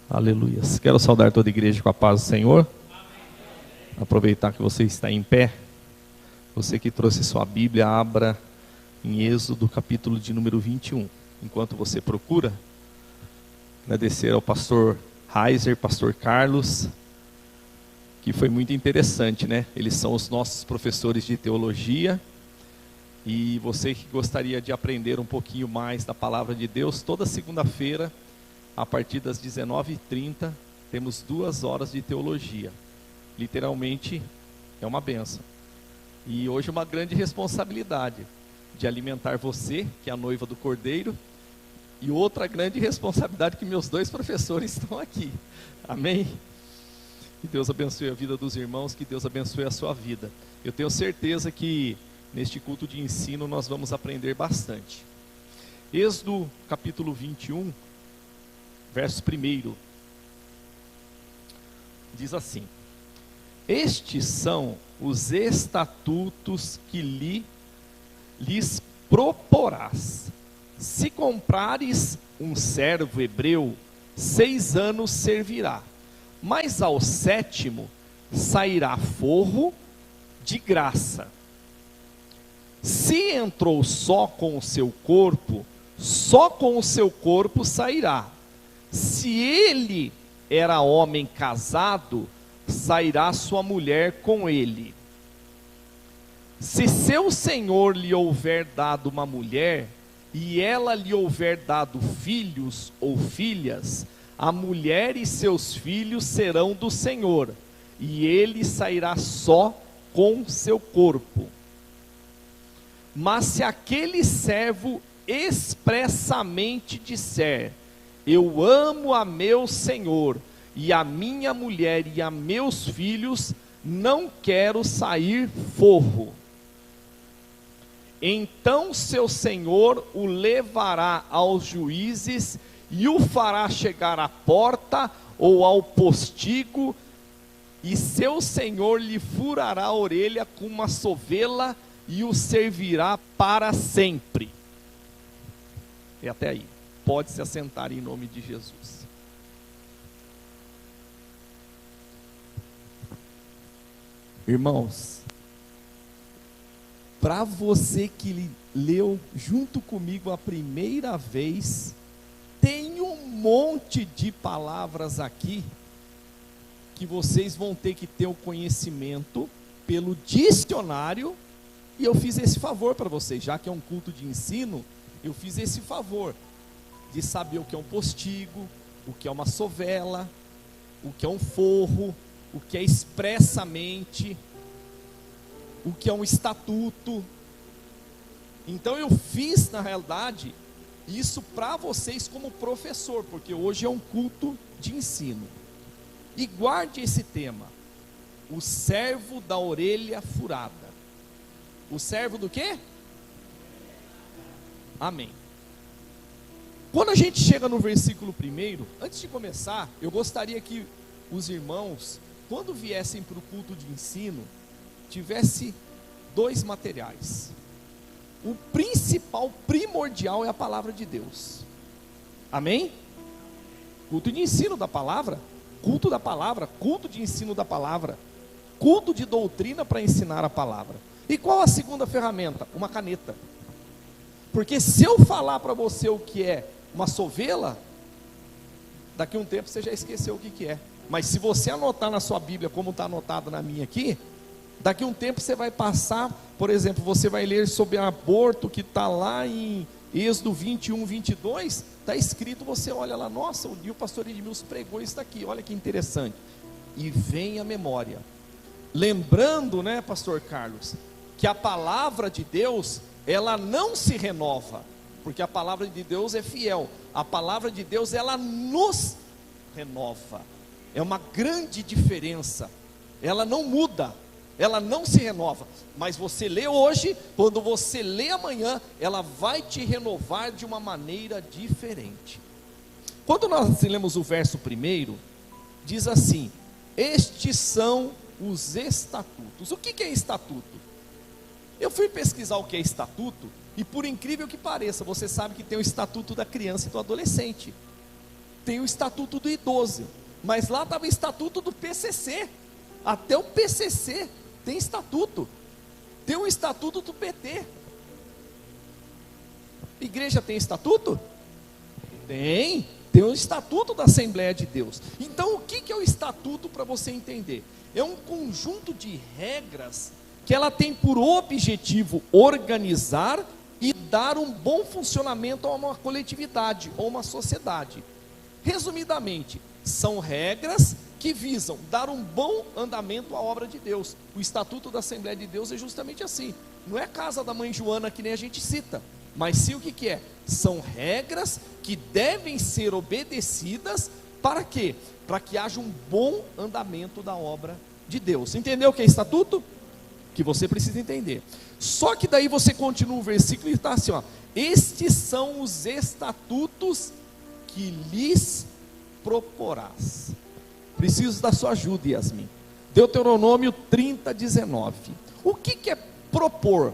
Aleluia. Quero saudar toda a igreja com a paz do Senhor. Aproveitar que você está em pé. Você que trouxe sua Bíblia, abra em Êxodo, capítulo de número 21. Enquanto você procura, agradecer ao pastor Heiser, pastor Carlos, que foi muito interessante, né? Eles são os nossos professores de teologia. E você que gostaria de aprender um pouquinho mais da palavra de Deus, toda segunda-feira, a partir das 19h30, temos 2 horas de teologia. Literalmente, é uma bênção. E hoje uma grande responsabilidade de alimentar você, que é a noiva do Cordeiro, e outra grande responsabilidade que meus 2 professores estão aqui. Amém? Que Deus abençoe a vida dos irmãos, que Deus abençoe a sua vida. Eu tenho certeza que neste culto de ensino nós vamos aprender bastante. Êxodo capítulo 21, verso 1, diz assim: estes são os estatutos que lhes proporás. Se comprares um servo hebreu, 6 anos servirá, mas ao 7º sairá forro de graça. Se entrou só com o seu corpo, só com o seu corpo sairá. Se ele era homem casado, sairá sua mulher com ele. Se seu senhor lhe houver dado uma mulher, e ela lhe houver dado filhos ou filhas, a mulher e seus filhos serão do senhor, e ele sairá só com seu corpo. Mas se aquele servo expressamente disser: eu amo a meu senhor, e a minha mulher e a meus filhos, não quero sair forro, então seu senhor o levará aos juízes, e o fará chegar à porta ou ao postigo, e seu senhor lhe furará a orelha com uma sovela, e o servirá para sempre. E até aí, pode se assentar em nome de Jesus. Irmãos, para você que leu junto comigo a primeira vez, tem um monte de palavras aqui que vocês vão ter que ter o conhecimento pelo dicionário. E eu fiz esse favor para vocês, já que é um culto de ensino, eu fiz esse favor de saber o que é um postigo, o que é uma sovela, o que é um forro, o que é expressamente, o que é um estatuto. Então eu fiz, na realidade, isso para vocês como professor, porque hoje é um culto de ensino. E guarde esse tema: o servo da orelha furada. O servo do quê? Amém. Quando a gente chega no versículo 1, antes de começar, eu gostaria que os irmãos, quando viessem para o culto de ensino, tivesse 2 materiais. O principal, primordial, é a palavra de Deus. Amém? Culto de ensino da palavra, culto da palavra, culto de ensino da palavra, culto de doutrina para ensinar a palavra. E qual a segunda ferramenta? Uma caneta. Porque se eu falar para você o que é uma sovela, daqui a um tempo você já esqueceu o que é. Mas se você anotar na sua Bíblia, como está anotado na minha aqui, daqui a um tempo você vai passar, por exemplo, você vai ler sobre aborto, que está lá em Êxodo 21, 22, está escrito, você olha lá, nossa, o pastor Edmilson pregou isso daqui, olha que interessante. E vem a memória. Lembrando, né, pastor Carlos, que a palavra de Deus, ela não se renova, porque a palavra de Deus é fiel. A palavra de Deus, ela nos renova. É uma grande diferença. Ela não muda, ela não se renova. Mas você lê hoje, quando você lê amanhã, ela vai te renovar de uma maneira diferente. Quando nós lemos o verso 1, diz assim: estes são os estatutos. O que é estatuto? Eu fui pesquisar o que é estatuto, e por incrível que pareça, você sabe que tem o estatuto da criança e do adolescente. tem o estatuto do idoso, mas lá estava o estatuto do PCC, até o PCC tem estatuto, tem o estatuto do PT. Igreja tem estatuto? Tem o estatuto da Assembleia de Deus. Então o que é o estatuto, para você entender? É um conjunto de regras que ela tem por objetivo organizar e dar um bom funcionamento a uma coletividade ou uma sociedade. Resumidamente, são regras que visam dar um bom andamento à obra de Deus. O estatuto da Assembleia de Deus é justamente assim. Não é a casa da mãe Joana que nem a gente cita, mas sim o que é? São regras que devem ser obedecidas para quê? Para que haja um bom andamento da obra de Deus. Entendeu o que é estatuto? Que você precisa entender. Só que daí você continua o versículo e está assim, ó: estes são os estatutos que lhes proporás. Preciso da sua ajuda, Yasmin. Deuteronômio 30:19. O que é propor?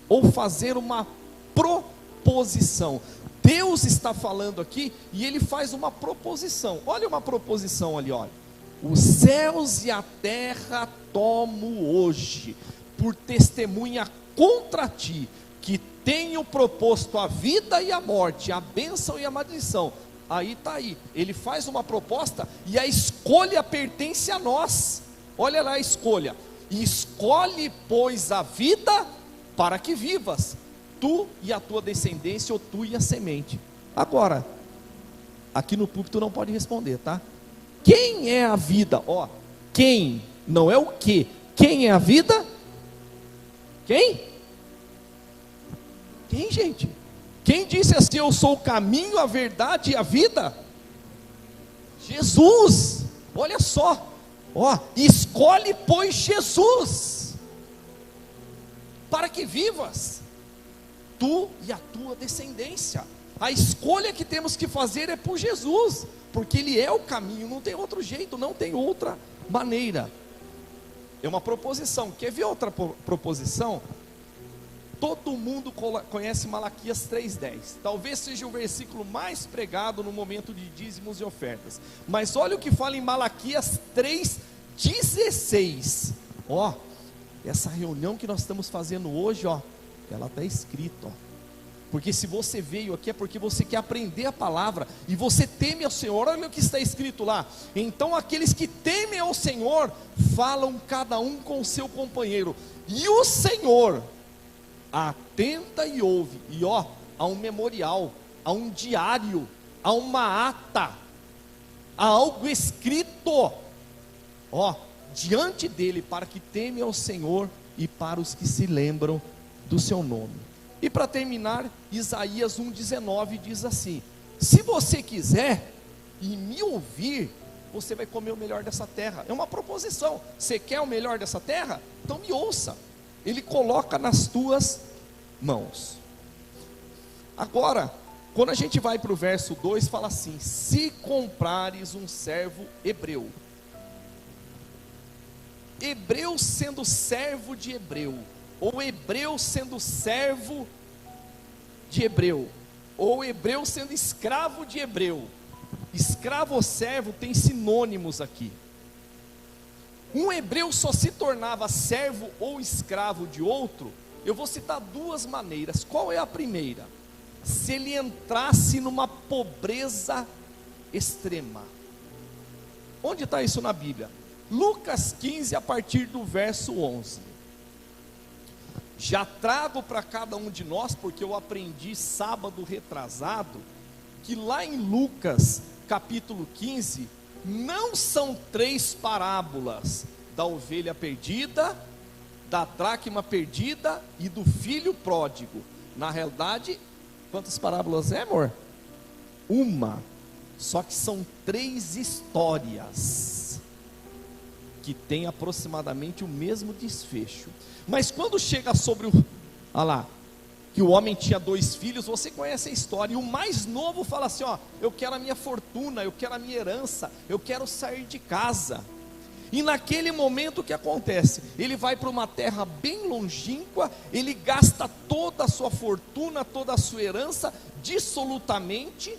Ou fazer uma proposição. Deus está falando aqui e ele faz uma proposição. Olha uma proposição ali, olha. Os céus e a terra tomo hoje por testemunha contra ti, que tenho proposto a vida e a morte, a bênção e a maldição. Aí está aí, ele faz uma proposta e a escolha pertence a nós. Olha lá a escolha: escolhe, pois, a vida para que vivas, tu e a tua descendência, ou tu e a semente. Agora, aqui no púlpito não pode responder, tá? Quem é a vida? Ó, quem, não é o que. Quem é a vida? Quem? Quem, gente? Quem disse assim: eu sou o caminho, a verdade e a vida? Jesus. Olha só, ó, escolhe, pois, Jesus, para que vivas, tu e a tua descendência. A escolha que temos que fazer é por Jesus, porque Ele é o caminho, não tem outro jeito, não tem outra maneira. É uma proposição. Quer ver outra proposição? Todo mundo conhece Malaquias 3:10. Talvez seja o versículo mais pregado no momento de dízimos e ofertas. Mas olha o que fala em Malaquias 3:16. Ó, essa reunião que nós estamos fazendo hoje, ó, ela está escrita, ó. Porque se você veio aqui é porque você quer aprender a palavra e você teme ao Senhor. Olha o que está escrito lá: então aqueles que temem ao Senhor falam cada um com o seu companheiro, e o Senhor atenta e ouve. E ó, há um memorial, há um diário, há uma ata, há algo escrito, ó, diante dele, para que temem ao Senhor e para os que se lembram do seu nome. E para terminar, Isaías 1:19 diz assim: se você quiser e me ouvir, você vai comer o melhor dessa terra. É uma proposição. Você quer o melhor dessa terra? Então me ouça. Ele coloca nas tuas mãos. Agora, quando a gente vai para o verso 2, fala assim: se comprares um servo hebreu. Hebreu sendo servo de hebreu, ou hebreu sendo servo de hebreu, ou hebreu sendo escravo de hebreu. Escravo ou servo tem sinônimos aqui. Um hebreu só se tornava servo ou escravo de outro. Eu vou citar duas maneiras. Qual é a primeira? Se ele entrasse numa pobreza extrema. Onde está isso na Bíblia? Lucas 15, a partir do verso 11. Já trago para cada um de nós, porque eu aprendi sábado retrasado, que lá em Lucas capítulo 15, não são 3 parábolas: da ovelha perdida, da dracma perdida e do filho pródigo. Na realidade, quantas parábolas é, amor? Uma. Só que são 3 histórias que tem aproximadamente o mesmo desfecho. Mas quando chega sobre o... olha lá, que o homem tinha 2 filhos, você conhece a história, e o mais novo fala assim, ó: eu quero a minha fortuna, eu quero a minha herança, eu quero sair de casa. E naquele momento o que acontece? Ele vai para uma terra bem longínqua, ele gasta toda a sua fortuna, toda a sua herança, dissolutamente,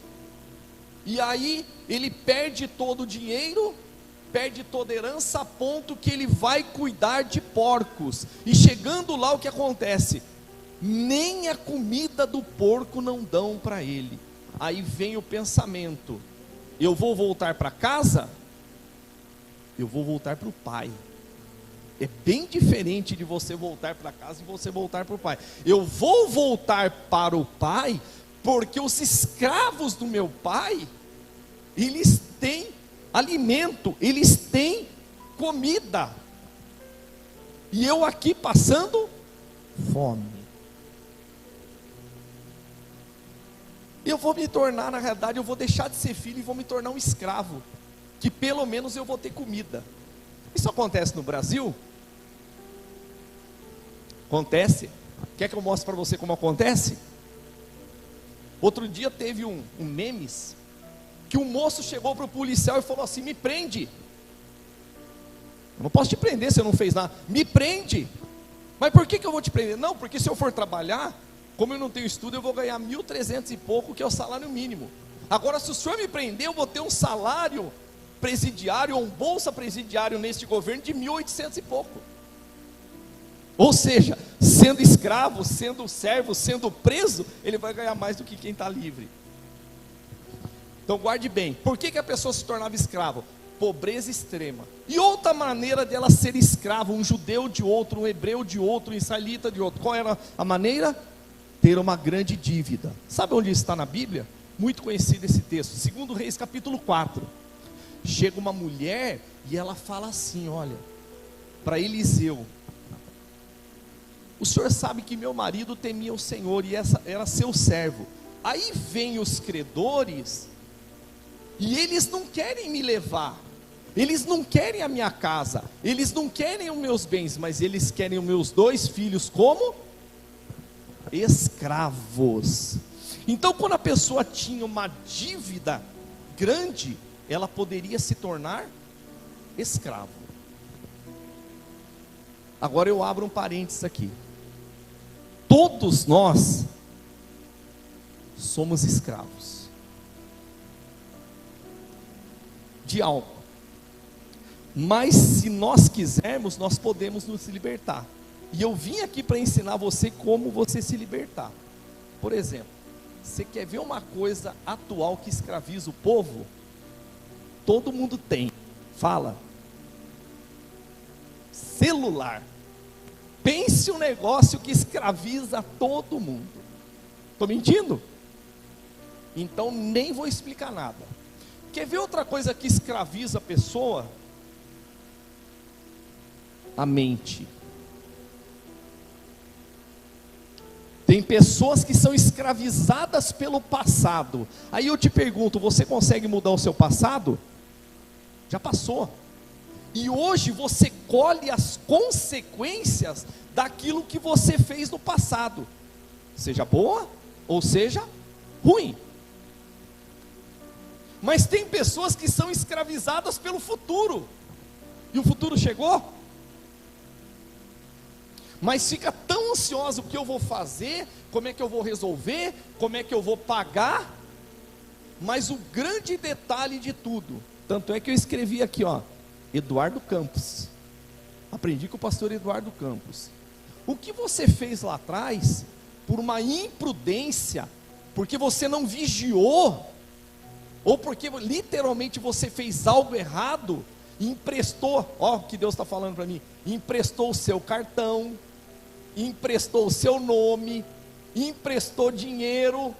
E aí ele perde todo o dinheiro, perde toda a herança, a ponto que ele vai cuidar de porcos. E chegando lá, o que acontece? Nem a comida do porco não dão para ele. Aí vem o pensamento: eu vou voltar para casa? Eu vou voltar para o pai. É bem diferente de você voltar para casa e você voltar para o pai. Eu vou voltar para o pai, porque os escravos do meu pai, eles têm alimento, eles têm comida, e eu aqui passando fome. Eu vou me tornar, na realidade, eu vou deixar de ser filho e vou me tornar um escravo, que pelo menos eu vou ter comida. Isso acontece no Brasil? Acontece. Quer que eu mostre para você como acontece? Outro dia teve um memes, que um moço chegou para o policial e falou assim: me prende. Eu não posso te prender se eu não fez nada. Me prende. Mas por que eu vou te prender? Não, porque se eu for trabalhar, como eu não tenho estudo, eu vou ganhar 1.300 e pouco, que é o salário mínimo. Agora, se o senhor me prender, eu vou ter um salário presidiário, ou um bolsa presidiário neste governo de 1.800 e pouco. Ou seja, sendo escravo, sendo servo, sendo preso, ele vai ganhar mais do que quem está livre. Então guarde bem, por que a pessoa se tornava escravo? Pobreza extrema. E outra maneira dela ser escravo, um judeu de outro, um hebreu de outro, um israelita de outro, qual era a maneira? Ter uma grande dívida. Sabe onde está na Bíblia? Muito conhecido esse texto, 2 Reis capítulo 4. Chega uma mulher e ela fala assim, olha, para Eliseu: o senhor sabe que meu marido temia o Senhor e essa era seu servo. Aí vem os credores e eles não querem me levar, eles não querem a minha casa, eles não querem os meus bens, mas eles querem os meus 2 filhos como escravos. Então, quando a pessoa tinha uma dívida grande, ela poderia se tornar escravo. Agora eu abro um parênteses aqui. Todos nós somos escravos de algo, mas se nós quisermos, nós podemos nos libertar. E eu vim aqui para ensinar você como você se libertar. Por exemplo, você quer ver uma coisa atual que escraviza o povo? Todo mundo tem. Fala. Celular. Pense um negócio que escraviza todo mundo. Estou mentindo? Então nem vou explicar nada. Quer ver outra coisa que escraviza a pessoa? A mente. Tem pessoas que são escravizadas pelo passado. Aí eu te pergunto, você consegue mudar o seu passado? Já passou. E hoje você colhe as consequências daquilo que você fez no passado, seja boa ou seja ruim. Mas tem pessoas que são escravizadas pelo futuro. E o futuro chegou, mas fica tão ansioso: o que eu vou fazer, como é que eu vou resolver, como é que eu vou pagar. Mas o grande detalhe de tudo, tanto é que eu escrevi aqui, ó, Eduardo Campos. Aprendi com o pastor Eduardo Campos. O que você fez lá atrás, por uma imprudência, porque você não vigiou, ou porque literalmente você fez algo errado, emprestou, ó, o que Deus está falando para mim, emprestou o seu cartão, emprestou o seu nome, emprestou dinheiro.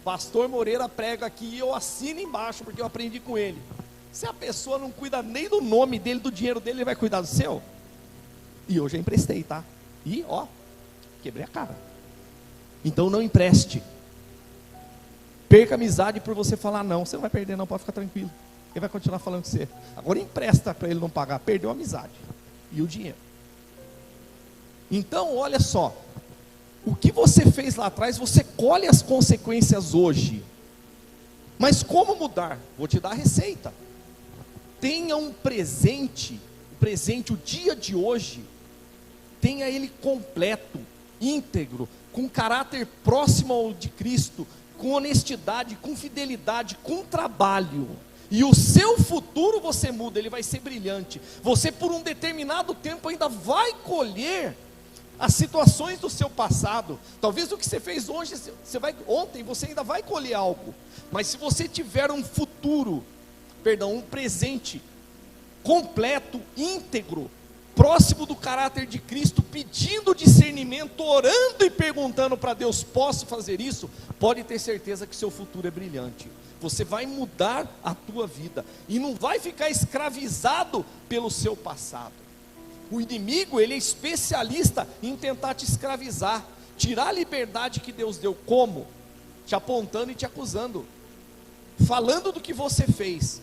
Pastor Moreira prega aqui e eu assino embaixo, porque eu aprendi com ele. Se a pessoa não cuida nem do nome dele, do dinheiro dele, ele vai cuidar do seu? E eu já emprestei, tá? E ó, quebrei a cara. Então não empreste. Perca amizade por você falar não. Você não vai perder não, pode ficar tranquilo. Ele vai continuar falando com você. Agora empresta para ele não pagar. Perdeu a amizade e o dinheiro. Então olha só, o que você fez lá atrás, você colhe as consequências hoje. Mas como mudar? Vou te dar a receita. Tenha um presente, o dia de hoje, tenha ele completo, íntegro, com caráter próximo ao de Cristo, com honestidade, com fidelidade, com trabalho. E o seu futuro você muda, ele vai ser brilhante. Você por um determinado tempo ainda vai colher as situações do seu passado. Talvez o que você fez ontem você ainda vai colher algo. Mas se você tiver um presente completo, íntegro, próximo do caráter de Cristo, pedindo discernimento, orando e perguntando para Deus: posso fazer isso? Pode ter certeza que seu futuro é brilhante. Você vai mudar a tua vida e não vai ficar escravizado pelo seu passado. O inimigo, ele é especialista em tentar te escravizar, tirar a liberdade que Deus deu. Como? Te apontando e te acusando, falando do que você fez.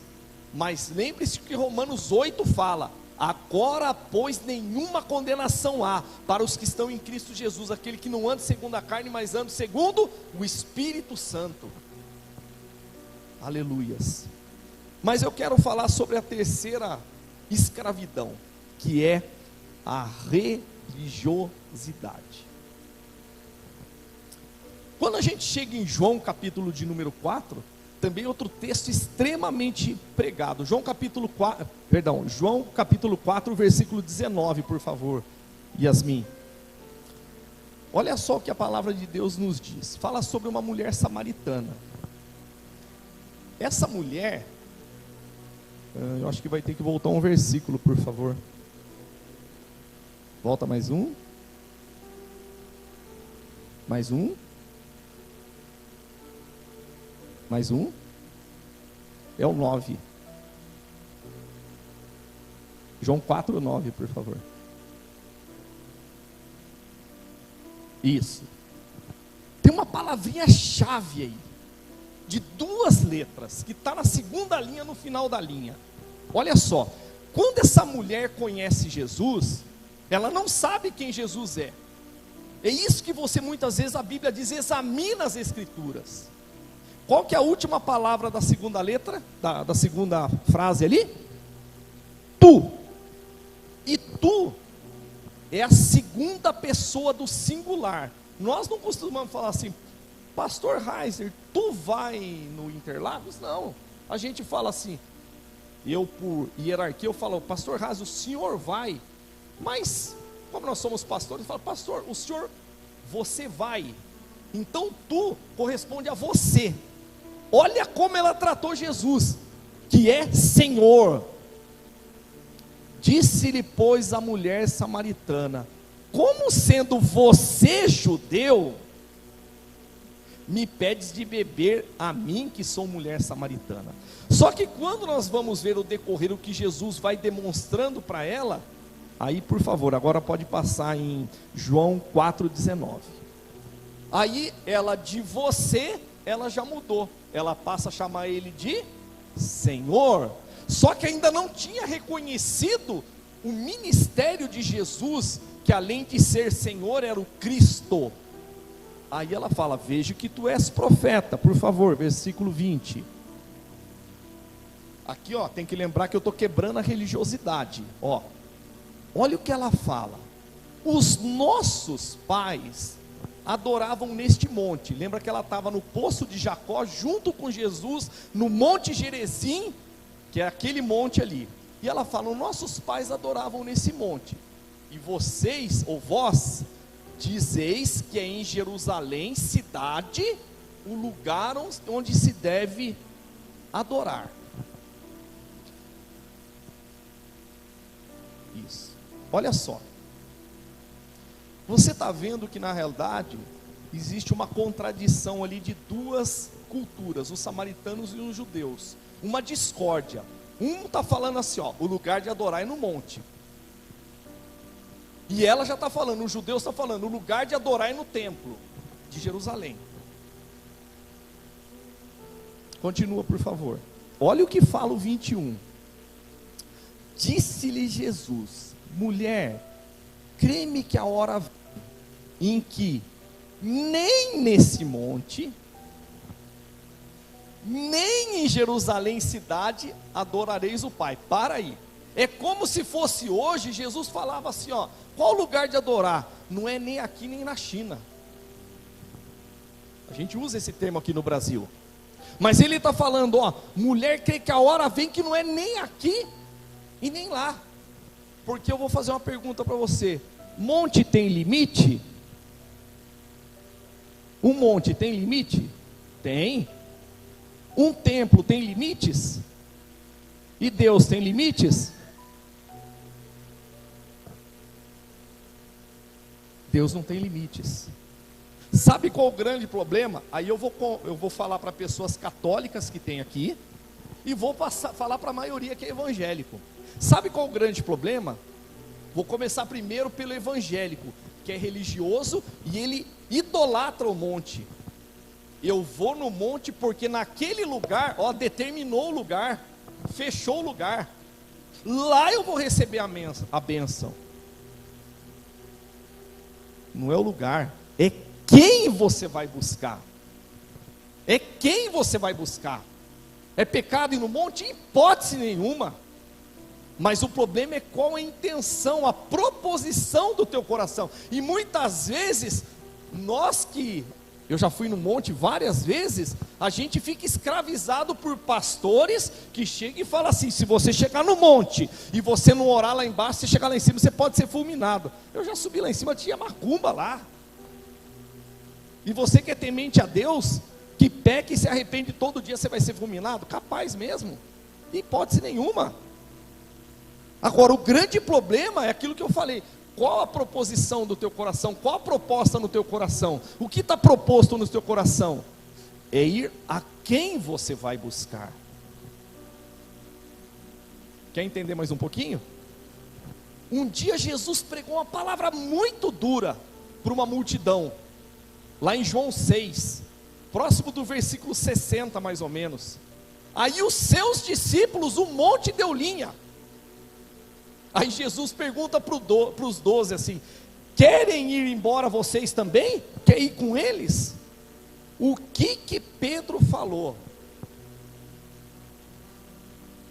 Mas lembre-se que Romanos 8 fala: agora, pois, nenhuma condenação há para os que estão em Cristo Jesus, aquele que não anda segundo a carne, mas anda segundo o Espírito Santo. Aleluias. Mas eu quero falar sobre a terceira escravidão, que é a religiosidade. Quando a gente chega em João capítulo de número 4, também outro texto extremamente pregado. João capítulo 4, versículo 19, por favor, Yasmin. Olha só o que a palavra de Deus nos diz. Fala sobre uma mulher samaritana. Essa mulher, eu acho que vai ter que voltar um versículo, por favor. Volta mais um. Mais um. Mais um. É o 9. João 4, 9, por favor. Isso. Tem uma palavrinha chave aí, de 2 letras, que está na segunda linha, no final da linha. Olha só, quando essa mulher conhece Jesus, ela não sabe quem Jesus é. É isso que você muitas vezes, a Bíblia diz: examina as Escrituras. Qual que é a última palavra da segunda letra, da segunda frase ali? Tu. E tu é a segunda pessoa do singular. Nós não costumamos falar assim: Pastor Heiser, tu vai no Interlagos? Não, a gente fala assim, eu por hierarquia eu falo: Pastor Heiser, o senhor vai. Mas como nós somos pastores, eu falo: pastor, o senhor, você vai. Então tu corresponde a você. Olha como ela tratou Jesus, que é Senhor. Disse-lhe, pois, a mulher samaritana: como sendo você judeu, me pedes de beber a mim, que sou mulher samaritana? Só que quando nós vamos ver o decorrer, o que Jesus vai demonstrando para ela, aí por favor, agora pode passar em João 4,19. Aí ela, de você, ela já mudou, ela passa a chamar ele de Senhor. Só que ainda não tinha reconhecido o ministério de Jesus, que além de ser Senhor, era o Cristo. Aí ela fala: vejo que tu és profeta. Por favor, versículo 20. Aqui tem que lembrar que eu estou quebrando a religiosidade. Olha o que ela fala: os nossos pais adoravam neste monte. Lembra que ela estava no poço de Jacó, junto com Jesus, no monte Gerizim, que é aquele monte ali. E ela fala: nossos pais adoravam nesse monte, e vocês, ou vós, dizeis que é em Jerusalém, cidade, o lugar onde se deve adorar. Isso. Olha só, você está vendo que na realidade existe uma contradição ali de 2 culturas, os samaritanos e os judeus, uma discórdia. Um está falando assim: o lugar de adorar é no monte, e ela já está falando, os judeus estão falando, o lugar de adorar é no templo de Jerusalém. Continua, por favor. Olha o que fala o 21. Disse-lhe Jesus: mulher, crê-me que a hora vem em que nem nesse monte, nem em Jerusalém cidade adorareis o Pai. Para aí. É como se fosse hoje. Jesus falava assim: qual lugar de adorar? Não é nem aqui nem na China. A gente usa esse termo aqui no Brasil. Mas ele está falando, ó, mulher crê que a hora vem que não é nem aqui e nem lá. Porque eu vou fazer uma pergunta para você: monte tem limite? Um monte tem limite? Tem. Um templo tem limites? E Deus tem limites? Deus não tem limites. Sabe qual o grande problema? Aí eu vou falar para pessoas católicas que tem aqui, e vou falar para a maioria que é evangélico. Sabe qual o grande problema? Vou começar primeiro pelo evangélico, que é religioso e ele idolatra o monte. Eu vou no monte porque naquele lugar, ó, determinou o lugar, fechou o lugar. Lá eu vou receber a bênção. Não é o lugar, é quem você vai buscar. É quem você vai buscar. É pecado ir no monte? Hipótese nenhuma. Mas o problema é qual a intenção, a proposição do teu coração. E muitas vezes, nós que, eu já fui no monte várias vezes, a gente fica escravizado por pastores que chegam e falam assim: se você chegar no monte e você não orar lá embaixo, você chegar lá em cima, você pode ser fulminado. Eu já subi lá em cima, tinha macumba lá. E você que é temente a Deus, que peca e se arrepende todo dia, você vai ser fulminado? Capaz mesmo, hipótese nenhuma. Agora, o grande problema é aquilo que eu falei: qual a proposição do teu coração? Qual a proposta no teu coração? O que está proposto no teu coração? É ir a quem você vai buscar. Quer entender mais um pouquinho? Um dia Jesus pregou uma palavra muito dura para uma multidão, lá em João 6, próximo do versículo 60 mais ou menos. Aí os seus discípulos, um monte deu linha. Aí Jesus pergunta para os 12 assim: querem ir embora vocês também? Quer ir com eles? O que Pedro falou?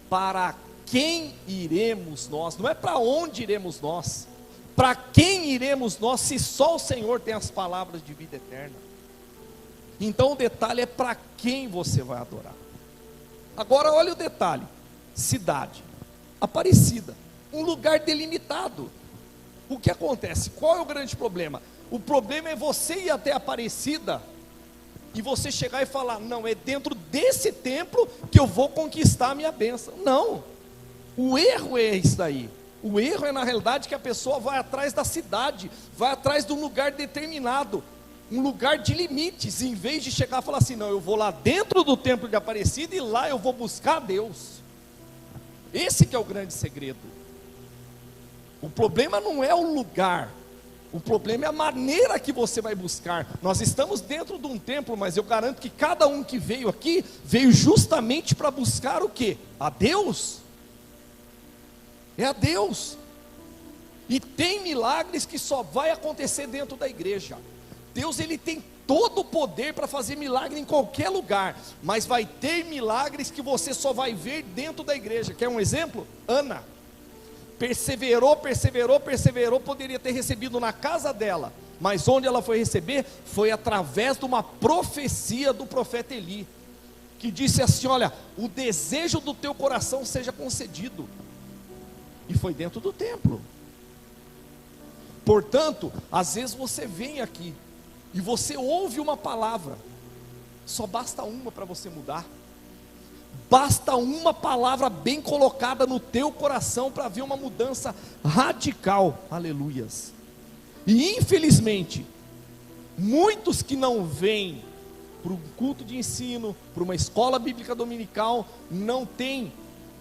Para quem iremos nós? Não é para onde iremos nós. Para quem iremos nós, se só o Senhor tem as palavras de vida eterna? Então o detalhe é para quem você vai adorar. Agora olha o detalhe: cidade, Aparecida, um lugar delimitado. O que acontece? Qual é o grande problema? O problema é você ir até Aparecida e você chegar e falar: não, é dentro desse templo que eu vou conquistar a minha bênção. Não, o erro é isso daí. O erro é na realidade que a pessoa vai atrás da cidade, vai atrás de um lugar determinado, um lugar de limites, em vez de chegar e falar assim: não, eu vou lá dentro do templo de Aparecida e lá eu vou buscar Deus. Esse que é o grande segredo. O problema não é o lugar, o problema é a maneira que você vai buscar. Nós estamos dentro de um templo, mas eu garanto que cada um que veio aqui, veio justamente para buscar o quê? A Deus. É a Deus. E tem milagres que só vai acontecer dentro da igreja. Deus, ele tem todo o poder para fazer milagre em qualquer lugar, mas vai ter milagres que você só vai ver dentro da igreja. Quer um exemplo? Ana perseverou, poderia ter recebido na casa dela, mas onde ela foi receber, foi através de uma profecia do profeta Eli, que disse assim: olha, o desejo do teu coração seja concedido, e foi dentro do templo. Portanto, às vezes você vem aqui, e você ouve uma palavra, só basta uma para você mudar. Basta uma palavra bem colocada no teu coração para ver uma mudança radical. Aleluias. E infelizmente, muitos que não vêm para um culto de ensino, para uma escola bíblica dominical, não tem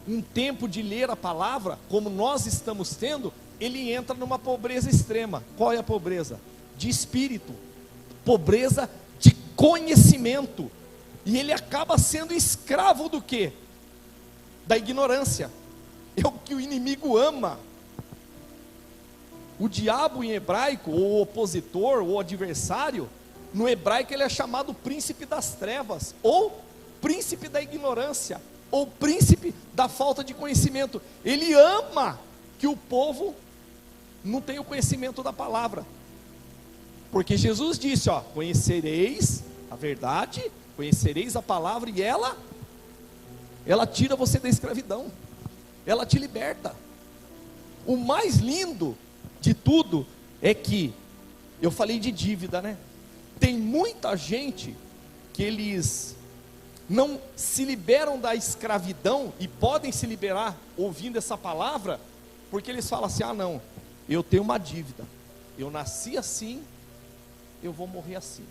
um tempo de ler a palavra, como nós estamos tendo, ele entra numa pobreza extrema. Qual é a pobreza? De espírito, pobreza de conhecimento. E ele acaba sendo escravo do quê? Da ignorância. É o que o inimigo ama. O diabo em hebraico, ou o opositor, ou adversário, no hebraico ele é chamado príncipe das trevas, ou príncipe da ignorância, ou príncipe da falta de conhecimento. Ele ama que o povo não tenha o conhecimento da palavra. Porque Jesus disse, ó: conhecereis a verdade, conhecereis a palavra e ela tira você da escravidão, ela te liberta. O mais lindo de tudo é que, eu falei de dívida, né? Tem muita gente que eles não se liberam da escravidão e podem se liberar ouvindo essa palavra, porque eles falam assim: ah não, eu tenho uma dívida, eu nasci assim, eu vou morrer assim.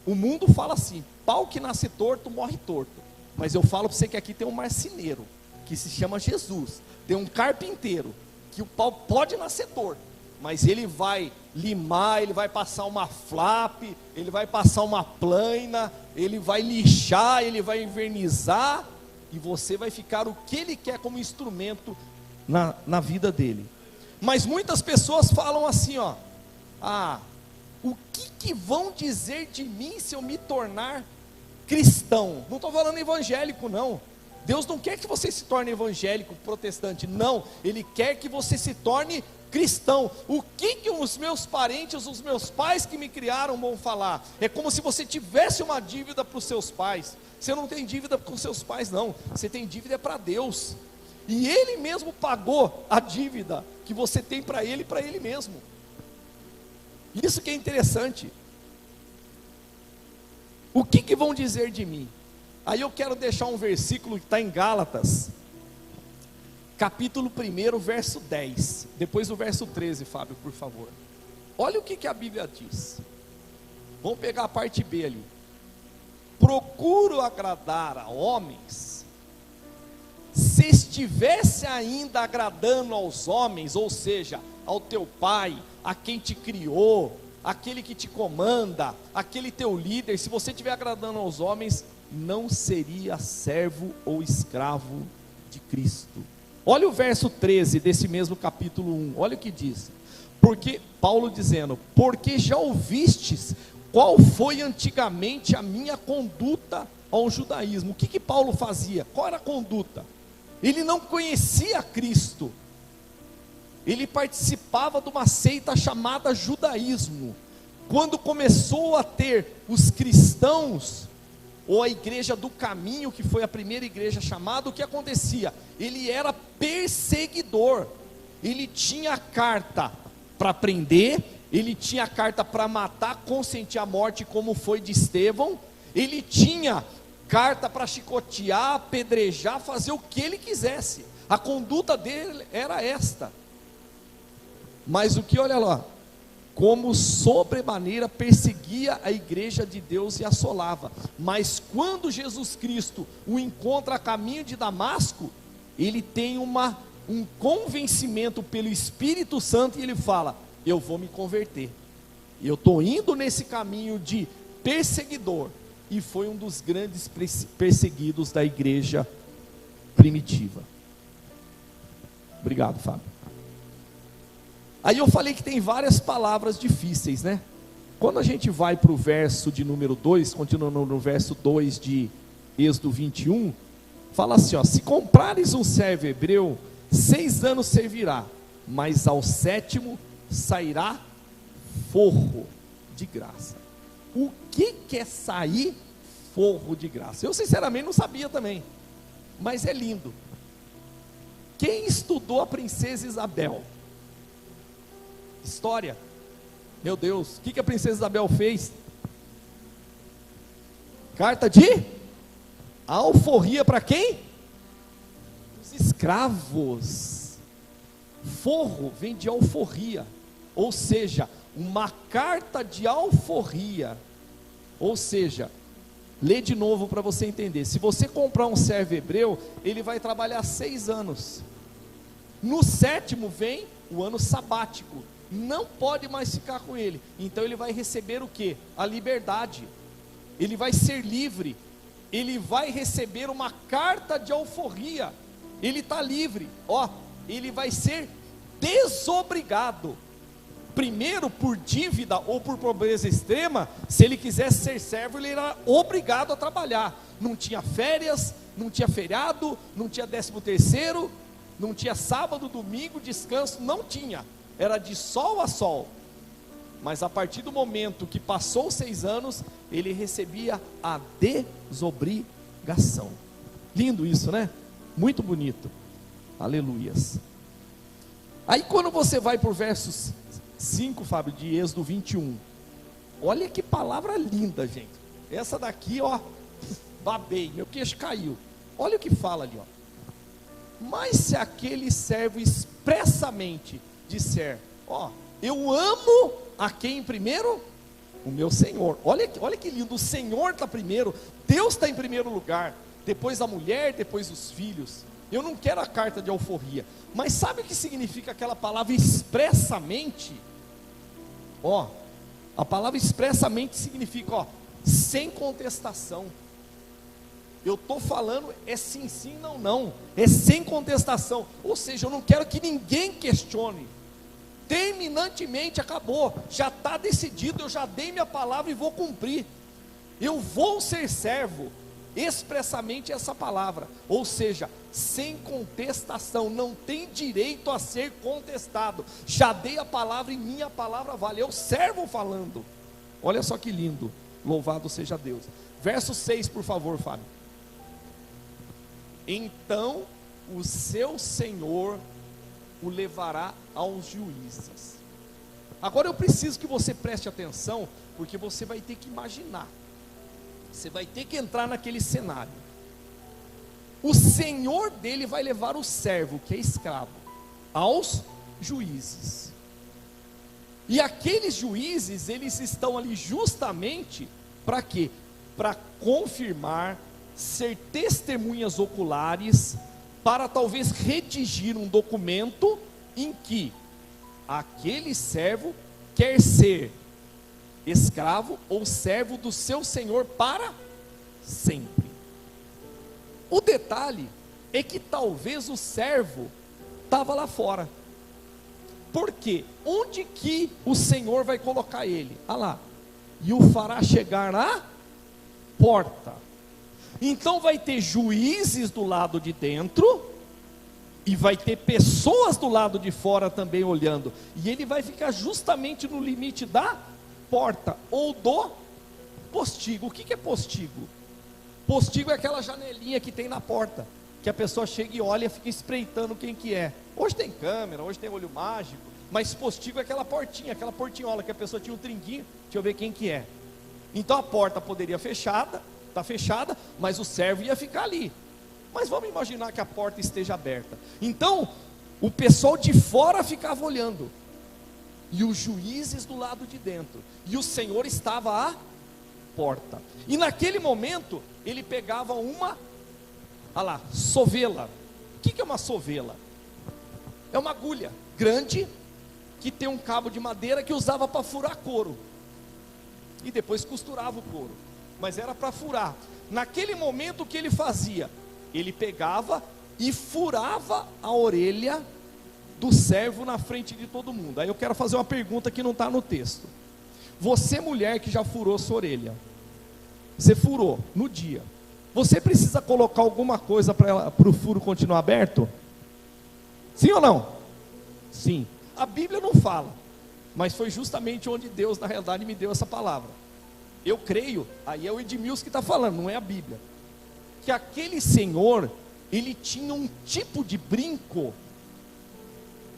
O mundo fala assim: pau que nasce torto, morre torto. Mas eu falo para você que aqui tem um marceneiro, que se chama Jesus, tem um carpinteiro, que o pau pode nascer torto, mas ele vai limar, ele vai passar uma flap, ele vai passar uma plaina, ele vai lixar, ele vai envernizar, e você vai ficar o que ele quer como instrumento na vida dele. Mas muitas pessoas falam assim, ó: ah, o que vão dizer de mim se eu me tornar cristão? Não estou falando evangélico não. Deus não quer que você se torne evangélico, protestante, não. Ele quer que você se torne cristão. O que os meus parentes, os meus pais que me criaram vão falar? É como se você tivesse uma dívida para os seus pais. Você não tem dívida com seus pais não, você tem dívida para Deus, e Ele mesmo pagou a dívida que você tem para Ele mesmo. Isso que é interessante. O que vão dizer de mim? Aí eu quero deixar um versículo que está em Gálatas, capítulo 1, verso 10, depois o verso 13, Fábio, por favor. Olha o que a Bíblia diz. Vamos pegar a parte B ali. Procuro agradar a homens, se estivesse ainda agradando aos homens, ou seja, ao teu pai, a quem te criou, aquele que te comanda, aquele teu líder, se você estiver agradando aos homens, não seria servo ou escravo de Cristo. Olha o verso 13 desse mesmo capítulo 1, olha o que diz. Porque, Paulo dizendo: porque já ouvistes qual foi antigamente a minha conduta ao judaísmo. O que Paulo fazia? Qual era a conduta? Ele não conhecia Cristo, ele participava de uma seita chamada judaísmo. Quando começou a ter os cristãos, ou a igreja do caminho, que foi a primeira igreja chamada, o que acontecia? Ele era perseguidor, ele tinha carta para prender, ele tinha carta para matar, consentir a morte, como foi de Estevão, ele tinha carta para chicotear, apedrejar, fazer o que ele quisesse. A conduta dele era esta. Mas o que, olha lá, como sobremaneira perseguia a igreja de Deus e assolava. Mas quando Jesus Cristo o encontra a caminho de Damasco, ele tem um convencimento pelo Espírito Santo, e ele fala: eu vou me converter, eu estou indo nesse caminho de perseguidor, e foi um dos grandes perseguidos da igreja primitiva. Obrigado, Fábio. Aí eu falei que tem várias palavras difíceis, né? Quando a gente vai para o verso de número 2, continuando no verso 2 de Êxodo 21, fala assim, ó: se comprares um servo hebreu, 6 anos servirá, mas ao 7º sairá forro de graça. O que é sair forro de graça? Eu sinceramente não sabia também, mas é lindo. Quem estudou a princesa Isabel? História, meu Deus, o que a princesa Isabel fez? Carta de alforria para quem? Os escravos. Forro vem de alforria, ou seja, uma carta de alforria. Ou seja, lê de novo para você entender. Se você comprar um servo hebreu, ele vai trabalhar 6 anos. No 7º vem o ano sabático, não pode mais ficar com ele, então ele vai receber o que? A liberdade, ele vai ser livre, ele vai receber uma carta de alforria, ele está livre, ó, ele vai ser desobrigado. Primeiro, por dívida ou por pobreza extrema, se ele quisesse ser servo, ele era obrigado a trabalhar, não tinha férias, não tinha feriado, não tinha 13º, não tinha sábado, domingo, descanso, não tinha. Era de sol a sol. mas a partir do momento que passou 6 anos, ele recebia a desobrigação. Lindo isso, né? Muito bonito. Aleluias. Aí quando você vai para o versos 5, Fábio, de Êxodo 21, olha que palavra linda, gente. Essa daqui, ó, babei, meu queixo caiu. Olha o que fala ali, ó. Mas se aquele servo expressamente disser, ó, eu amo a quem primeiro? O meu Senhor. Olha que lindo, o Senhor está primeiro, Deus está em primeiro lugar, depois a mulher, depois os filhos. Eu não quero a carta de alforria, mas sabe o que significa aquela palavra expressamente? Ó, a palavra expressamente significa, ó, sem contestação. Eu estou falando é sim, sim, não, não, é sem contestação, ou seja, eu não quero que ninguém questione, terminantemente acabou, já está decidido, eu já dei minha palavra e vou cumprir, eu vou ser servo, expressamente essa palavra, ou seja, sem contestação, não tem direito a ser contestado, já dei a palavra e minha palavra vale, é o servo falando. Olha só que lindo, louvado seja Deus. Verso 6, por favor, Fábio. Então o seu Senhor o levará aos juízes. Agora eu preciso que você preste atenção, porque você vai ter que imaginar, você vai ter que entrar naquele cenário. O senhor dele vai levar o servo, que é escravo, aos juízes. E aqueles juízes, eles estão ali justamente para quê? Para confirmar, ser testemunhas oculares, para talvez redigir um documento em que aquele servo quer ser escravo ou servo do seu senhor para sempre. O detalhe é que talvez o servo estava lá fora. Por quê? Onde que o Senhor vai colocar ele? Ah lá, e o fará chegar à porta. Então vai ter juízes do lado de dentro, e vai ter pessoas do lado de fora também olhando, e ele vai ficar justamente no limite da porta, ou do postigo. O que é postigo? Postigo é aquela janelinha que tem na porta, que a pessoa chega e olha e fica espreitando quem que é. Hoje tem câmera, hoje tem olho mágico, mas postigo é aquela portinha, aquela portinhola que a pessoa tinha um trinquinho, deixa eu ver quem que é. Então a porta poderia está fechada, mas o servo ia ficar ali. Mas vamos imaginar que a porta esteja aberta. Então o pessoal de fora ficava olhando, e os juízes do lado de dentro, e o Senhor estava à porta. E naquele momento ele pegava uma, olha lá, sovela. O que é uma sovela? É uma agulha grande que tem um cabo de madeira que usava para furar couro, e depois costurava o couro, mas era para furar. Naquele momento o que ele fazia? Ele pegava e furava a orelha do servo na frente de todo mundo. Aí eu quero fazer uma pergunta que não está no texto. Você, mulher que já furou sua orelha, você furou no dia, você precisa colocar alguma coisa para o furo continuar aberto? Sim ou não? Sim. A Bíblia não fala, mas foi justamente onde Deus na realidade me deu essa palavra. Eu creio, aí é o Edmilson que está falando, não é a Bíblia, que aquele senhor, ele tinha um tipo de brinco,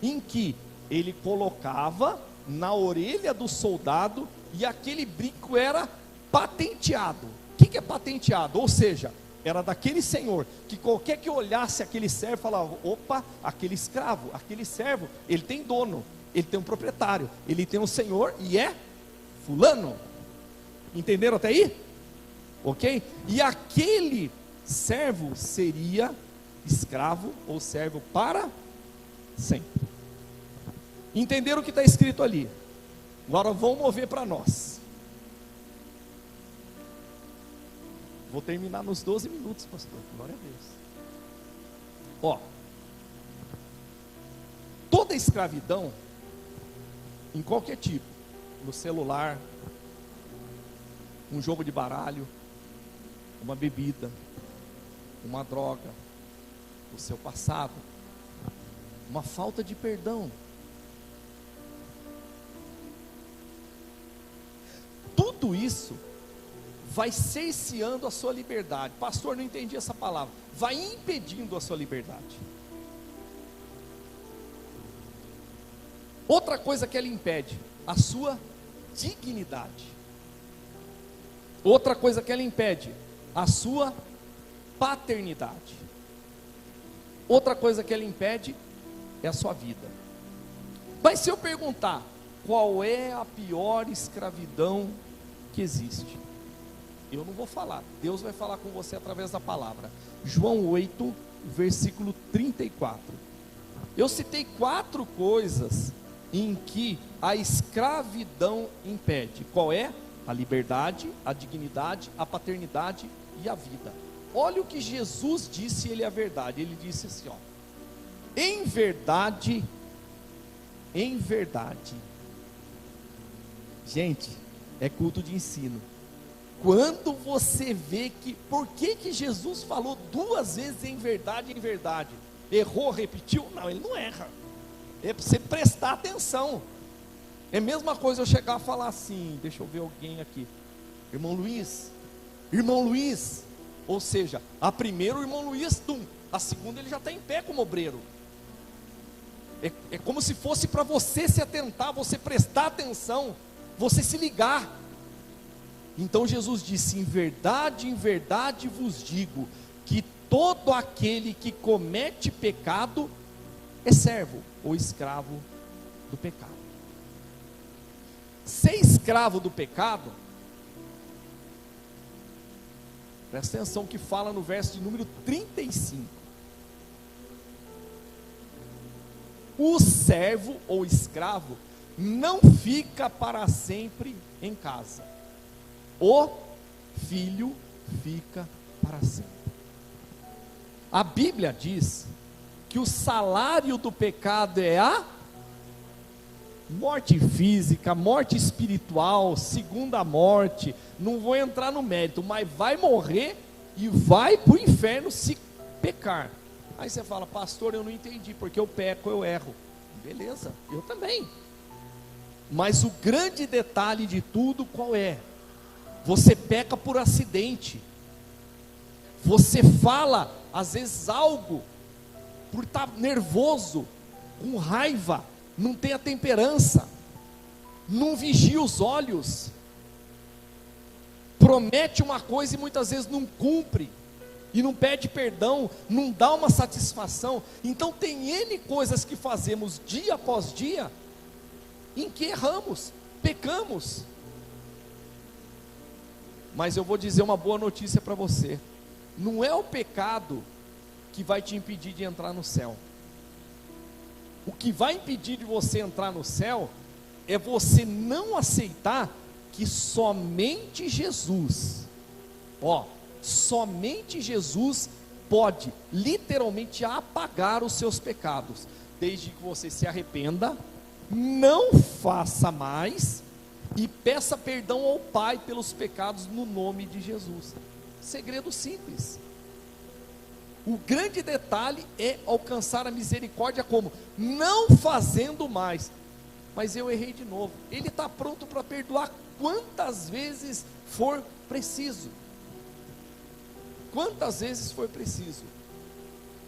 em que ele colocava na orelha do soldado, e aquele brinco era patenteado. O que é patenteado? Ou seja, era daquele senhor, que qualquer que olhasse aquele servo, falava, opa, aquele escravo, aquele servo, ele tem dono, ele tem um proprietário, ele tem um senhor, e é fulano. Entenderam até aí? Ok? E aquele servo seria escravo ou servo para sempre. Entenderam o que está escrito ali? Agora vamos mover para nós. Vou terminar nos 12 minutos, pastor. Glória a Deus. Ó, toda escravidão, em qualquer tipo, no celular, um jogo de baralho, uma bebida, uma droga, o seu passado, uma falta de perdão, tudo isso vai cerceando a sua liberdade. Pastor, não entendi essa palavra. Vai impedindo a sua liberdade. Outra coisa que ela impede, a sua dignidade. Outra coisa que ela impede, a sua paternidade. Outra coisa que ela impede é a sua vida. Mas se eu perguntar, qual é a pior escravidão que existe? Eu não vou falar, Deus vai falar com você através da palavra. João 8, versículo 34. Eu citei 4 coisas em que a escravidão impede. Qual é? A liberdade, a dignidade, a paternidade e a vida. Olha o que Jesus disse, ele é a verdade. Ele disse assim, ó: em verdade, gente, é culto de ensino. Quando você vê que, por que Jesus falou 2 vezes em verdade, errou, repetiu? Não, ele não erra, é para você prestar atenção. É a mesma coisa eu chegar a falar assim, deixa eu ver alguém aqui, irmão Luiz, ou seja, a primeira o irmão Luiz, a segunda ele já está em pé como obreiro. É como se fosse para você se atentar, você prestar atenção, você se ligar. Então Jesus disse: em verdade vos digo, que todo aquele que comete pecado é servo ou escravo do pecado. Ser escravo do pecado, presta atenção que fala no verso de número 35. O servo ou escravo não fica para sempre em casa. O filho fica para sempre. A Bíblia diz que o salário do pecado é a morte física, morte espiritual, segunda morte. Não vou entrar no mérito, mas vai morrer e vai para o inferno se pecar. Aí você fala: pastor, eu não entendi, porque eu peco, eu erro. Beleza, eu também. Mas o grande detalhe de tudo qual é? Você peca por acidente. Você fala às vezes algo por estar nervoso, com raiva, não tem a temperança, não vigia os olhos, promete uma coisa e muitas vezes não cumpre, e não pede perdão, não dá uma satisfação. Então tem N coisas que fazemos dia após dia, em que erramos, pecamos. Mas eu vou dizer uma boa notícia para você: não é o pecado que vai te impedir de entrar no céu. O que vai impedir de você entrar no céu é você não aceitar que somente Jesus, somente Jesus pode literalmente apagar os seus pecados, desde que você se arrependa, não faça mais e peça perdão ao Pai pelos pecados no nome de Jesus. Segredo simples. O grande detalhe é alcançar a misericórdia como? Não fazendo mais. Mas eu errei de novo. Ele está pronto para perdoar quantas vezes for preciso. Quantas vezes for preciso.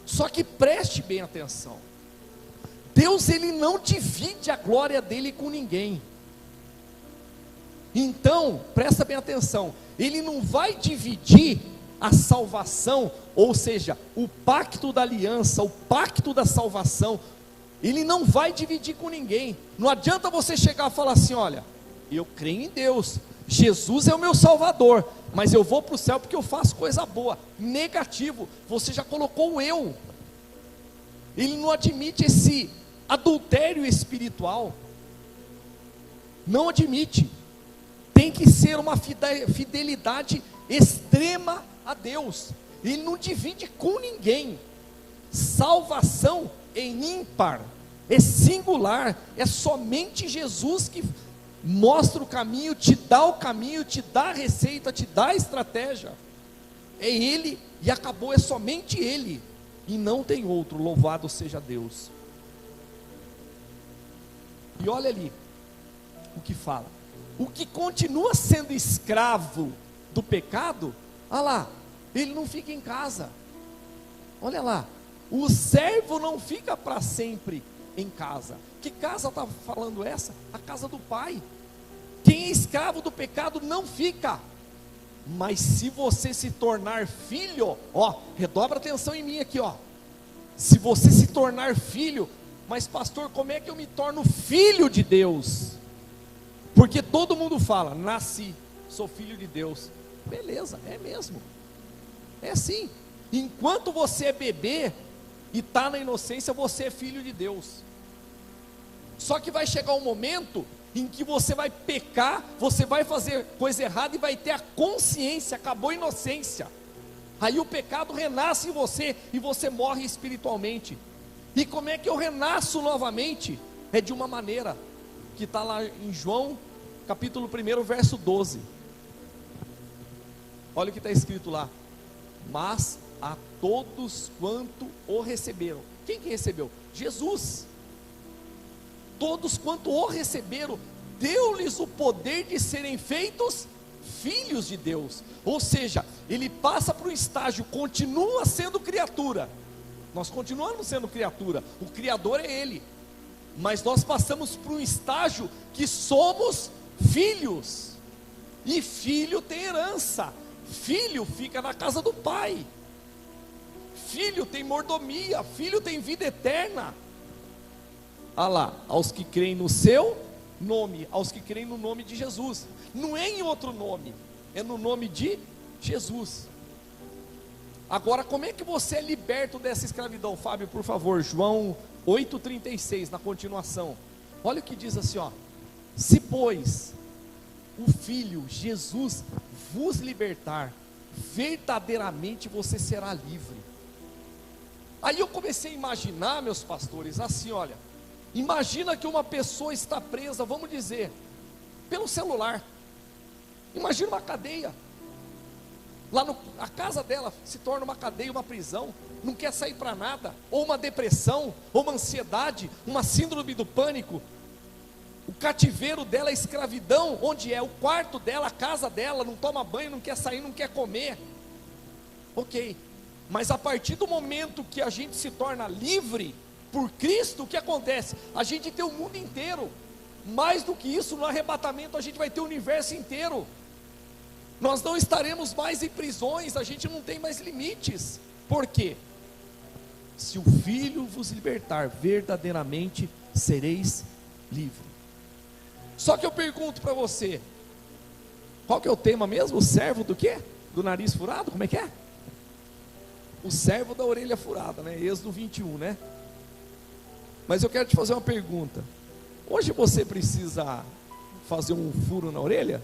Só que preste bem atenção. Deus, ele não divide a glória dele com ninguém. Então, presta bem atenção, ele não vai dividir a salvação, ou seja, o pacto da aliança, o pacto da salvação, ele não vai dividir com ninguém. Não adianta você chegar e falar assim: olha, eu creio em Deus, Jesus é o meu Salvador, mas eu vou para o céu porque eu faço coisa boa. Negativo, você já colocou o eu. Ele não admite esse adultério espiritual, não admite. Tem que ser uma fidelidade extrema a Deus. Ele não divide com ninguém. Salvação é ímpar, é singular, é somente Jesus que mostra o caminho, te dá a receita, te dá a estratégia. É Ele e acabou, é somente Ele, e não tem outro. Louvado seja Deus. E olha ali o que fala: o que continua sendo escravo do pecado, olha lá, ele não fica em casa. Olha lá, o servo não fica para sempre em casa. Que casa está falando essa? A casa do Pai. Quem é escravo do pecado não fica. Mas se você se tornar filho, ó, redobra atenção em mim aqui, ó. Se você se tornar filho, mas pastor, como é que eu me torno filho de Deus? Porque todo mundo fala, nasci, sou filho de Deus. Beleza, é mesmo. É assim. Enquanto você é bebê e está na inocência, você é filho de Deus. Só que vai chegar um momento em que você vai pecar, você vai fazer coisa errada e vai ter a consciência, acabou a inocência. Aí o pecado renasce em você e você morre espiritualmente. E como é que eu renasço novamente? É de uma maneira que está lá em João, capítulo 1, verso 12. Olha o que está escrito lá. Mas a todos quanto o receberam. Quem que recebeu? Jesus. Todos quanto o receberam, deu-lhes o poder de serem feitos filhos de Deus. Ou seja, ele passa para um estágio, continua sendo criatura. Nós continuamos sendo criatura, o Criador é Ele. Mas nós passamos para um estágio que somos filhos. E filho tem herança. Filho fica na casa do Pai. Filho tem mordomia. Filho tem vida eterna. Ah lá, aos que creem no seu nome, aos que creem no nome de Jesus. Não é em outro nome, é no nome de Jesus. Agora, como é que você é liberto dessa escravidão, Fábio, por favor? João 8,36, na continuação. Olha o que diz assim, ó. Se pois o Filho Jesus vos libertar, verdadeiramente você será livre. Aí eu comecei a imaginar, meus pastores, assim, olha. Imagina que uma pessoa está presa, vamos dizer, pelo celular. Imagina uma cadeia. A casa dela se torna uma cadeia, uma prisão. Não quer sair para nada. Ou uma depressão, ou uma ansiedade, uma síndrome do pânico. O cativeiro dela é escravidão, onde é o quarto dela, a casa dela, não toma banho, não quer sair, não quer comer. Ok, mas a partir do momento que a gente se torna livre por Cristo, o que acontece? A gente tem o mundo inteiro. Mais do que isso, no arrebatamento a gente vai ter o universo inteiro. Nós não estaremos mais em prisões, a gente não tem mais limites. Por quê? Se o Filho vos libertar, verdadeiramente sereis livres. Só que eu pergunto para você, qual que é o tema mesmo? O servo do quê? Do nariz furado? Como é que é? O servo da orelha furada, né? Êxodo 21, né? Mas eu quero te fazer uma pergunta. Hoje você precisa fazer um furo na orelha?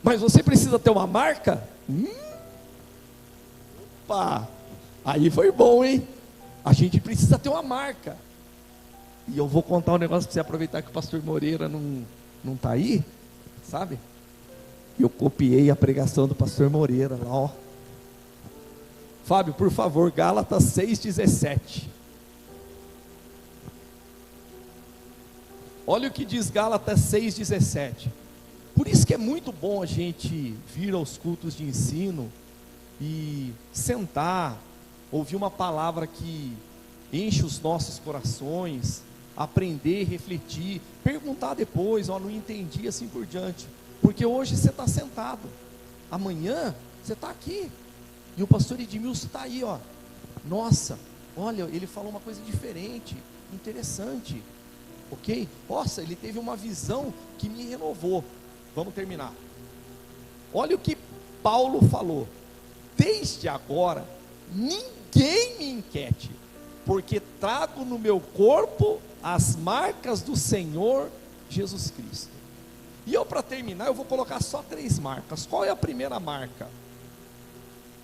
Mas você precisa ter uma marca? Opa! Aí foi bom, hein? A gente precisa ter uma marca. E eu vou contar um negócio para você aproveitar que o pastor Moreira não está aí, sabe? Eu copiei a pregação do pastor Moreira lá, ó. Fábio, por favor, Gálatas 6,17. Olha o que diz Gálatas 6,17. Por isso que é muito bom a gente vir aos cultos de ensino e sentar, ouvir uma palavra que enche os nossos corações, aprender, refletir, perguntar depois, ó, não entendi, assim por diante. Porque hoje você está sentado, amanhã você está aqui. E o pastor Edmilson está aí, ó. Nossa, olha, ele falou uma coisa diferente, interessante, ok? Nossa, ele teve uma visão que me renovou. Vamos terminar. Olha o que Paulo falou. Desde agora, ninguém me inquiete, porque trago no meu corpo as marcas do Senhor Jesus Cristo. E eu, para terminar, eu vou colocar só 3 marcas. Qual é a primeira marca?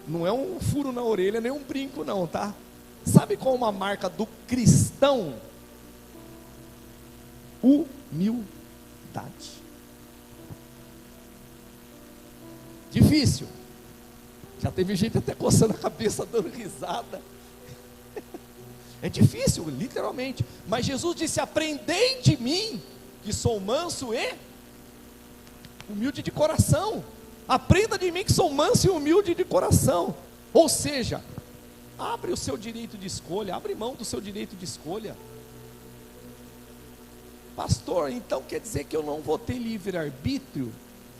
Não é um furo na orelha, nem um brinco não, tá? Sabe qual é uma marca do cristão? Humildade. Difícil. Já teve gente até coçando a cabeça, dando risada. É difícil, literalmente. Mas Jesus disse: aprendei de mim, que sou manso e humilde de coração. Aprenda de mim que sou manso e humilde de coração. Ou seja, abre o seu direito de escolha, abre mão do seu direito de escolha. Pastor, então quer dizer que eu não vou ter livre-arbítrio?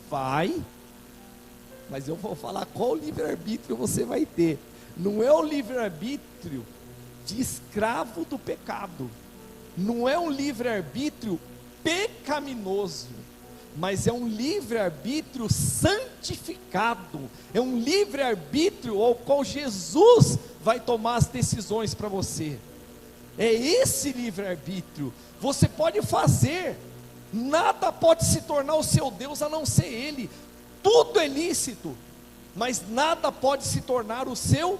Vai, mas eu vou falar qual livre-arbítrio você vai ter. Não é o livre-arbítrio de escravo do pecado, não é um livre-arbítrio pecaminoso, mas é um livre-arbítrio santificado, é um livre-arbítrio ao qual Jesus vai tomar as decisões para você. É esse livre-arbítrio. Você pode fazer, nada pode se tornar o seu Deus a não ser Ele. Tudo é lícito, mas nada pode se tornar o seu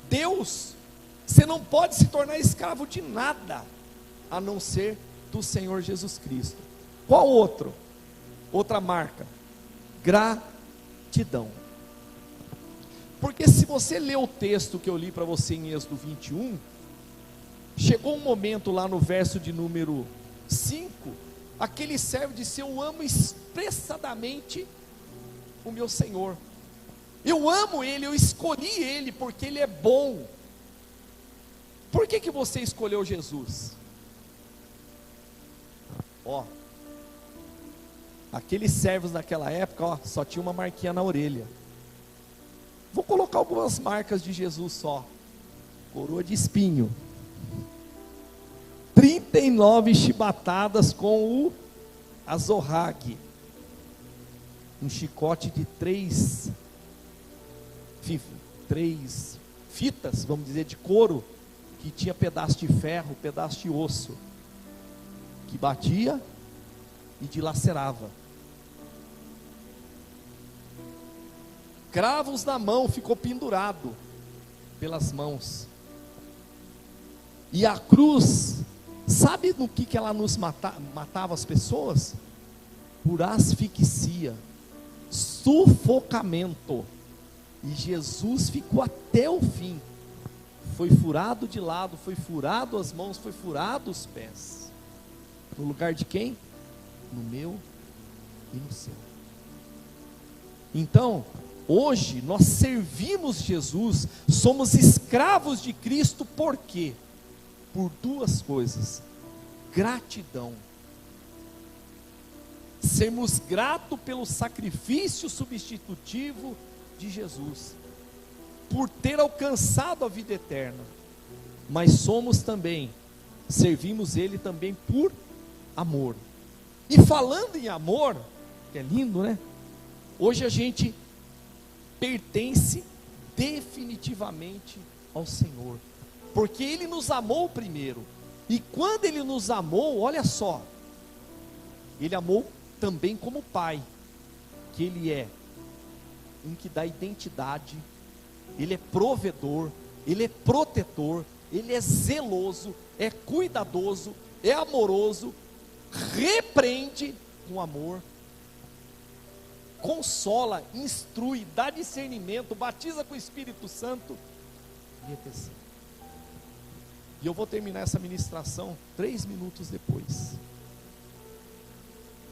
Deus. Você não pode se tornar escravo de nada a não ser do Senhor Jesus Cristo. Qual outro? Outra marca: gratidão. Porque se você ler o texto que eu li para você em Êxodo 21, chegou um momento lá no verso de número 5, aquele servo disse: eu amo expressadamente o meu Senhor, eu amo Ele, eu escolhi Ele porque Ele é bom. Por que você escolheu Jesus? Aqueles servos naquela época, só tinha uma marquinha na orelha. Vou colocar algumas marcas de Jesus só: coroa de espinho, 39 chibatadas com o azorrague, um chicote de três fitas, vamos dizer, de couro, que tinha pedaço de ferro, pedaço de osso, que batia e dilacerava. Cravos na mão, ficou pendurado pelas mãos. E a cruz, sabe no que ela nos matava as pessoas? Por asfixia, sufocamento. E Jesus ficou até o fim. Foi furado de lado, foi furado as mãos, foi furado os pés. No lugar de quem? No meu e no seu. Então, hoje nós servimos Jesus, somos escravos de Cristo. Por quê? Por duas coisas: gratidão, sermos gratos pelo sacrifício substitutivo de Jesus, por ter alcançado a vida eterna, mas somos também, servimos Ele também por amor. E falando em amor, que é lindo, né? Hoje a gente pertence definitivamente ao Senhor, porque Ele nos amou primeiro. E quando Ele nos amou, olha só, Ele amou também como Pai, que Ele é um que dá identidade, Ele é provedor, Ele é protetor, Ele é zeloso, é cuidadoso, é amoroso, repreende com amor, consola, instrui, dá discernimento, batiza com o Espírito Santo e etc. E eu vou terminar essa ministração 3 minutos depois.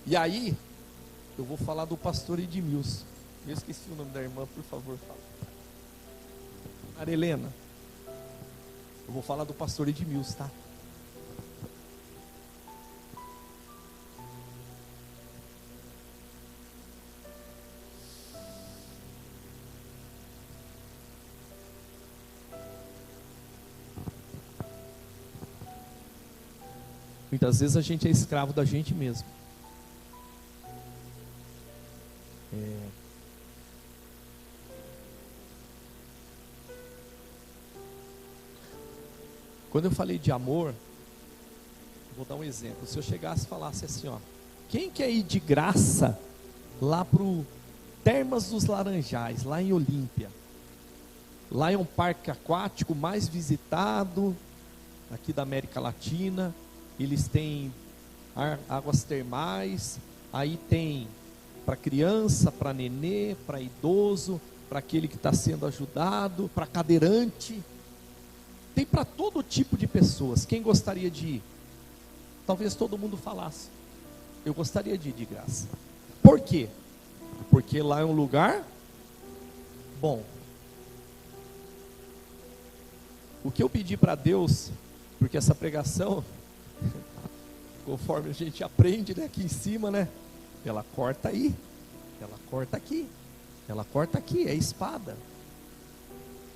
E aí, eu vou falar do pastor Edmilson. Eu esqueci o nome da irmã, por favor, fala. Maria Helena. Eu vou falar do pastor Edmilson, tá? Muitas vezes a gente é escravo da gente mesmo. Quando eu falei de amor, vou dar um exemplo. Se eu chegasse e falasse assim, quem quer ir de graça lá para o Termas dos Laranjais, lá em Olímpia? Lá é um parque aquático mais visitado aqui da América Latina. Eles têm águas termais, aí tem para criança, para nenê, para idoso, para aquele que está sendo ajudado, para cadeirante. Tem para todo tipo de pessoas. Quem gostaria de ir? Talvez todo mundo falasse: eu gostaria de ir de graça. Por quê? Porque lá é um lugar bom. O que eu pedi para Deus, porque essa pregação, conforme a gente aprende, né, aqui em cima, né, ela corta aí, ela corta aqui, ela corta aqui, é espada.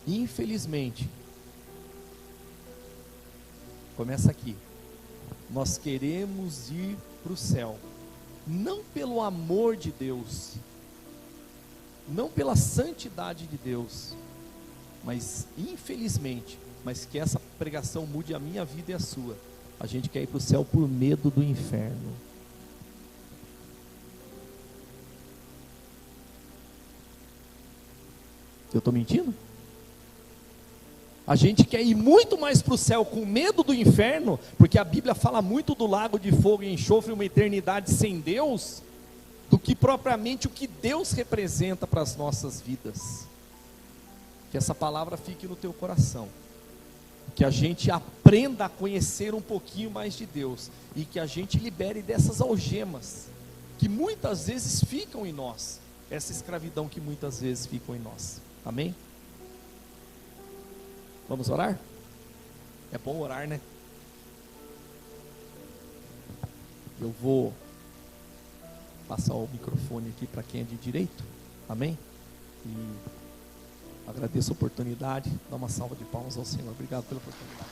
Infelizmente, começa aqui. Nós queremos ir para o céu, não pelo amor de Deus, não pela santidade de Deus, mas infelizmente, mas que essa pregação mude a minha vida e a sua. A gente quer ir para o céu por medo do inferno. Eu estou mentindo? A gente quer ir muito mais para o céu com medo do inferno, porque a Bíblia fala muito do lago de fogo e enxofre, uma eternidade sem Deus, do que propriamente o que Deus representa para as nossas vidas. Que essa palavra fique no teu coração, que a gente aprenda a conhecer um pouquinho mais de Deus, e que a gente libere dessas algemas, que muitas vezes ficam em nós, essa escravidão que muitas vezes ficam em nós. Amém? Vamos orar? É bom orar, né? Eu vou passar o microfone aqui para quem é de direito. Amém? E agradeço a oportunidade. Dá uma salva de palmas ao Senhor. Obrigado pela oportunidade.